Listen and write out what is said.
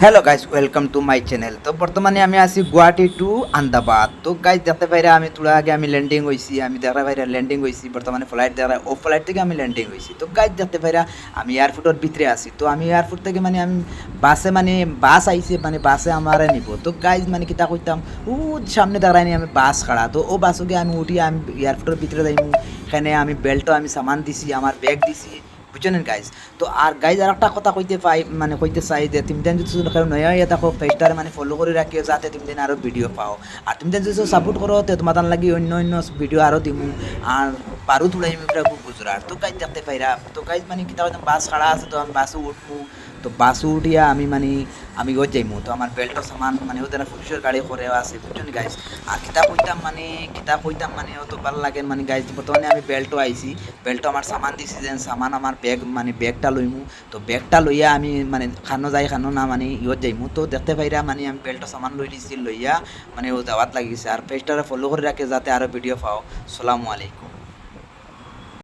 Hello guys, welcome to my channel. তো বর্তমানে আমি আছি গুয়াহাটি টু আহমেদাবাদ। তো গাইস দেখতে পাইরা আমি তোরা আগে আমি ল্যান্ডিং হয়েছি, আমি দেখা পাইরা ল্যান্ডিং হয়েছি। বর্তমানে ফ্লাইট দেখা ও ফ্লাইট থেকে আমি ল্যান্ডিং হয়েছি। তো গাইস দেখতে পাইরা আমি এয়ারপোর্টের ভিতরে আছি। তো আমি এয়ারপোর্ট থেকে আমি বাসে বাস আইছে, বাসে আমারে নিব। তো গাইস কিতা কইতাম, ও সামনে দাঁড়ায়নি আমি বাস খাড়া। তো ও বাসকে আমি উঠি, আমি এয়ারপোর্টের ভিতরে যাইমু। এখানে আমি বেল্টও আমি সামান দিছি, আমার ব্যাগ দিছি, বুঝছেন গাইজ। তো আর গাইজ আর একটা কথা কইতে পাই, কইতে চাই যে তুমি যদি কেউ নয়া হয়ে থাকো পেজটারে ফলো করে রাখিও, যাতে তুমি আরও ভিডিও পাও। আর তুমি যদি সাপোর্ট করো তো তোমার লাগি অন্য অন্য ভিডিও আরও দিমু। আর পারু তুলাই খুব গুজরাট। তো গাইজ দেখতে পাইরা। তো গাইজ কিতা হইতাম, বাস খাড়া আছে, তো আমি বাসে উঠবো। তো বাসে উঠিয়া আমি ওই যাইমু। তো আমার বেল্টও সামান ওদের পুলিশের গাড়ি করে আছে, বুঝছেন গাইজ। আর কিতা কইতাম অত ভালো লাগে গাইজ। বর্তমানে আমি বেল্টও আইছি, বেল্টও আমার সামান দিছি, যেন সামান আমার ব্যাগ ব্যাগটা লইমু। তো ব্যাগটা লইয়া আমি খানো যাই, খানো না ইয়ত যাইমু। তো দেখতে পাইরা আমি বেল্টও সামান লই দিছি, লইয়া ও দাওয়াত লাগিছে। আর পেজটারে ফলো করে রাখে যাতে আরও ভিডিও পাও। সালামু আলাইকুম।